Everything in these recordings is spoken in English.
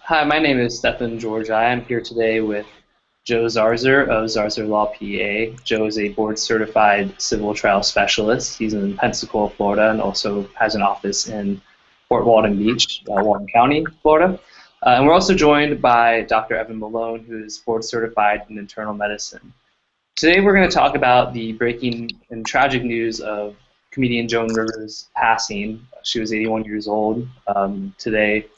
Hi, my name is Stefan George. I am here today with Joe Zarzaur of Zarzaur Law PA. Joe is a board certified civil trial specialist. He's in Pensacola, Florida, and also has an office in Fort Walton Beach, Walton County, Florida. And we're also joined by Dr. Evan Malone, who is board certified in internal medicine. Today, we're going to talk about the breaking and tragic news of comedian Joan Rivers passing. She was 81 years old today.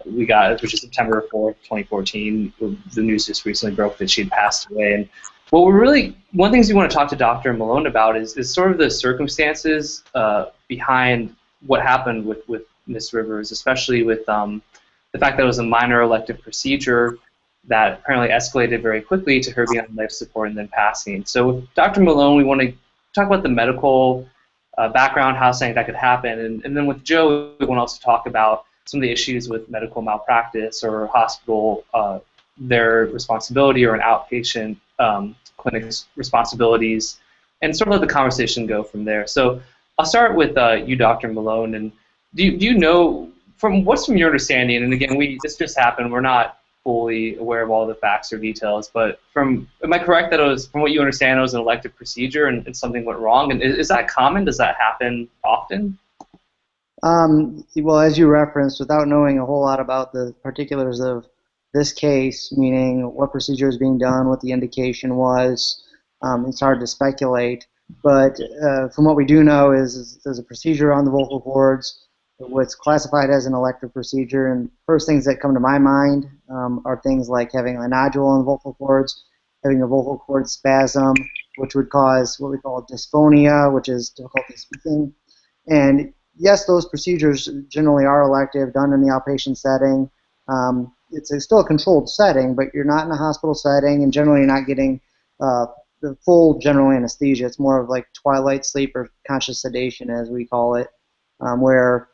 Which is September 4th, 2014. The news just recently broke that she'd passed away. And one of the things we want to talk to Dr. Malone about is sort of the circumstances behind what happened with Miss Rivers, especially with the fact that it was a minor elective procedure that apparently escalated very quickly to her being on life support and then passing. So with Dr. Malone, we want to talk about the medical background, how something that could happen, and then with Joe, we want to also talk about some of the issues with medical malpractice or hospital, their responsibility, or an outpatient clinic's responsibilities, and sort of let the conversation go from there. So I'll start with you, Dr. Malone, and do you know, from your understanding, and again, this just happened, we're not fully aware of all the facts or details, but am I correct that from what you understand, it was an elective procedure and something went wrong? And is that common? Does that happen often? Well, as you referenced, without knowing a whole lot about the particulars of this case, meaning what procedure is being done, what the indication was, it's hard to speculate. But from what we do know is there's a procedure on the vocal cords, what's classified as an elective procedure, and first things that come to my mind are things like having a nodule on the vocal cords, having a vocal cord spasm, which would cause what we call dysphonia, which is difficulty speaking. And yes, those procedures generally are elective, done in the outpatient setting. It's still a controlled setting, but you're not in a hospital setting, and generally you're not getting the full general anesthesia. It's more of like twilight sleep or conscious sedation, as we call it, where,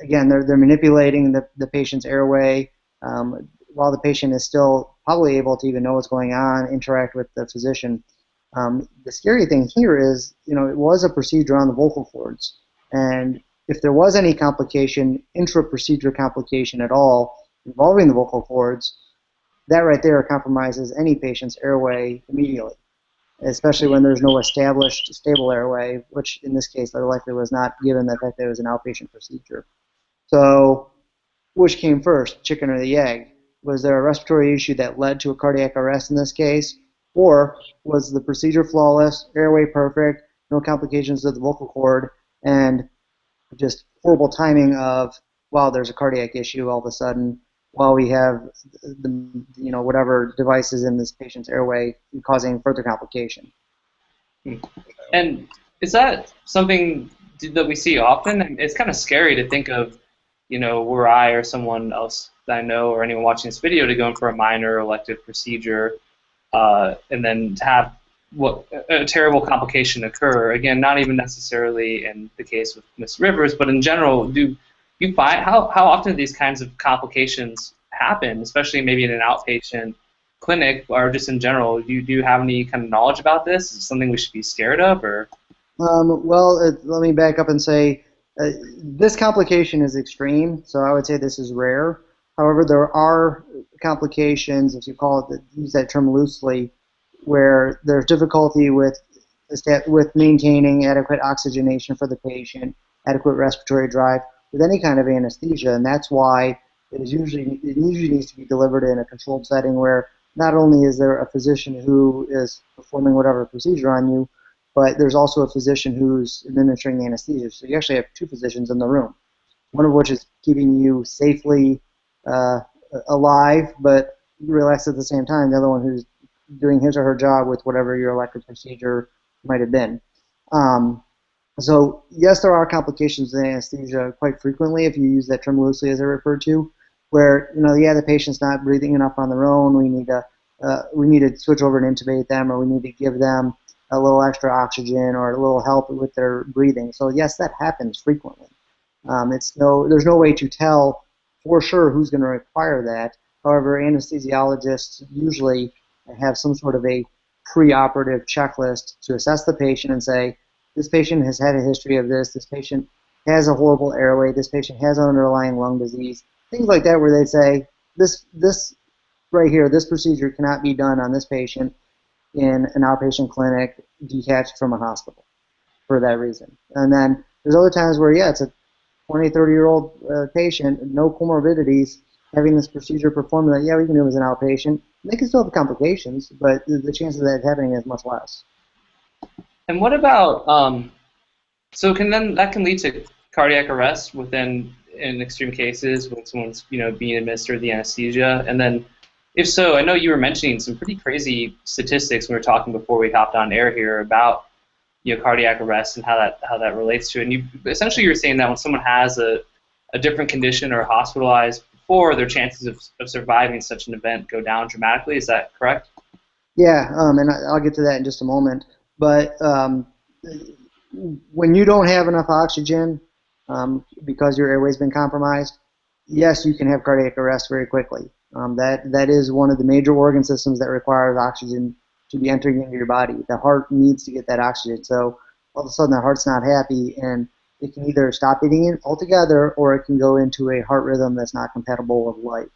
again, they're manipulating the patient's airway while the patient is still probably able to even know what's going on, interact with the physician. The scary thing here is, it was a procedure on the vocal cords. And if there was any complication, intra-procedure complication at all, involving the vocal cords, that right there compromises any patient's airway immediately, especially when there's no established stable airway, which in this case there likely was not, given the fact that it was an outpatient procedure. So which came first, chicken or the egg? Was there a respiratory issue that led to a cardiac arrest in this case? Or was the procedure flawless, airway perfect, no complications of the vocal cord, and just horrible timing of, wow, there's a cardiac issue all of a sudden while we have whatever devices in this patient's airway causing further complication. And is that something that we see often? It's kind of scary to think of, were I or someone else that I know or anyone watching this video to go in for a minor elective procedure and then to have a terrible complication occur. Again, not even necessarily in the case with Miss Rivers, but in general, do you find how often these kinds of complications happen, especially maybe in an outpatient clinic or just in general? Do you have any kind of knowledge about this? Is it something we should be scared of, or? Let me back up and say this complication is extreme, so I would say this is rare. However, there are complications, if you use that term loosely, where there's difficulty with maintaining adequate oxygenation for the patient, adequate respiratory drive, with any kind of anesthesia, and that's why it usually needs to be delivered in a controlled setting where not only is there a physician who is performing whatever procedure on you, but there's also a physician who's administering the anesthesia. So you actually have two physicians in the room, one of which is keeping you safely alive but relaxed at the same time, the other one who's doing his or her job with whatever your elective procedure might have been. So yes, there are complications in anesthesia quite frequently, if you use that term loosely as I referred to, where the patient's not breathing enough on their own. We need to switch over and intubate them, or we need to give them a little extra oxygen or a little help with their breathing. So yes, that happens frequently. There's no way to tell for sure who's going to require that. However, anesthesiologists usually have some sort of a preoperative checklist to assess the patient and say, this patient has had a history of this patient has a horrible airway, this patient has an underlying lung disease, things like that, where they say, this right here, this procedure cannot be done on this patient in an outpatient clinic detached from a hospital for that reason. And then there's other times where, yeah, it's a 20, 30-year-old patient, no comorbidities, having this procedure performed, that, yeah, we can do it as an outpatient. They can still have complications, but the chances of that happening is much less. And what about so that can lead to cardiac arrest within in extreme cases when someone's being administered the anesthesia, and then if so, I know you were mentioning some pretty crazy statistics when we were talking before we hopped on air here about cardiac arrest and how that relates to it. And you were saying that when someone has a different condition or hospitalized before, their chances of surviving such an event go down dramatically. Is that correct? Yeah, and I'll get to that in just a moment. But when you don't have enough oxygen because your airway's been compromised, yes, you can have cardiac arrest very quickly. That is one of the major organ systems that requires oxygen to be entering into your body. The heart needs to get that oxygen. So all of a sudden the heart's not happy, and it can either stop beating it altogether, or it can go into a heart rhythm that's not compatible with life,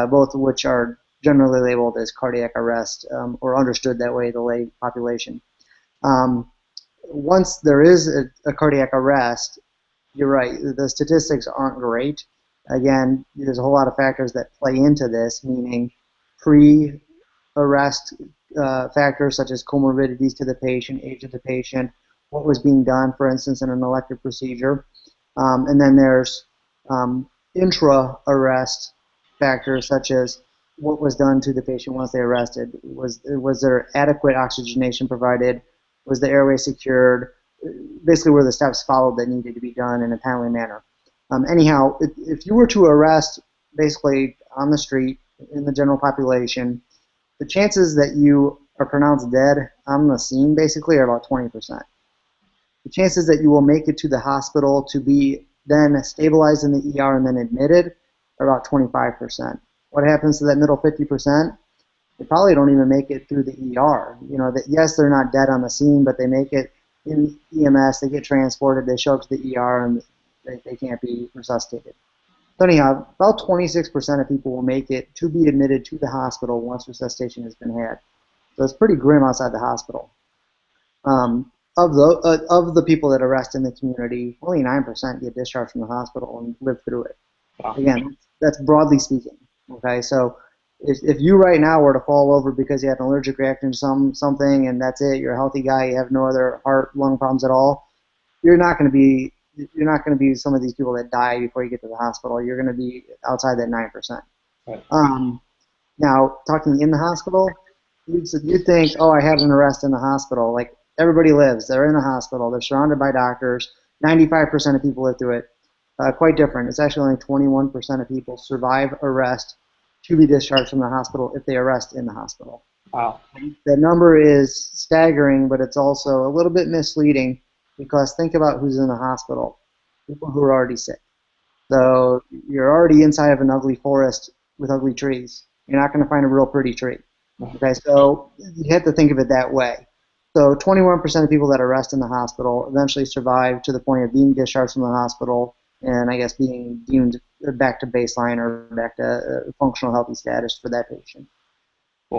both of which are generally labeled as cardiac arrest, or understood that way, the lay population. Once there is a cardiac arrest, you're right, the statistics aren't great. Again, there's a whole lot of factors that play into this, meaning pre-arrest factors such as comorbidities to the patient, age of the patient, what was being done, for instance, in an elective procedure. And then there's intra-arrest factors such as what was done to the patient once they arrested. Was there adequate oxygenation provided? Was the airway secured? Basically, were the steps followed that needed to be done in a timely manner? Anyhow, if you were to arrest basically on the street in the general population, the chances that you are pronounced dead on the scene basically are about 20%. The chances that you will make it to the hospital to be then stabilized in the ER and then admitted are about 25%. What happens to that middle 50%? They probably don't even make it through the ER. Yes, they're not dead on the scene, but they make it in EMS, they get transported, they show up to the ER, and they can't be resuscitated. So anyhow, about 26% of people will make it to be admitted to the hospital once resuscitation has been had. So it's pretty grim outside the hospital. Of the people that arrest in the community, only 9% get discharged from the hospital and live through it. Wow. Again, that's broadly speaking. Okay, so if you right now were to fall over because you had an allergic reaction to something and that's it, you're a healthy guy, you have no other heart, lung problems at all, you're not going to be some of these people that die before you get to the hospital. You're going to be outside that 9%. Right. Now, talking in the hospital, you'd think, oh, I had an arrest in the hospital. Like, everybody lives. They're in the hospital. They're surrounded by doctors. 95% of people live through it. Quite different. It's actually only 21% of people survive arrest to be discharged from the hospital if they arrest in the hospital. Wow. That number is staggering, but it's also a little bit misleading because think about who's in the hospital. People who are already sick. So you're already inside of an ugly forest with ugly trees. You're not going to find a real pretty tree. Okay, so you have to think of it that way. So 21% of people that arrest in the hospital eventually survive to the point of being discharged from the hospital and I guess being deemed back to baseline or back to functional healthy status for that patient.